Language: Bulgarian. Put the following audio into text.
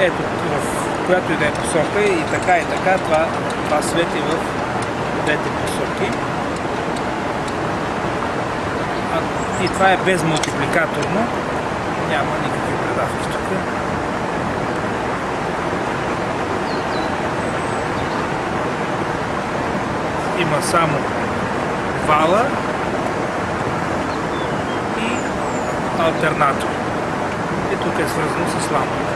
ето в която и да е посока и така, това свети в двете посоки. И това е без мултипликаторно, няма никакви предавки тук. Има само вала и алтернатор. И тук е свързано с лампата.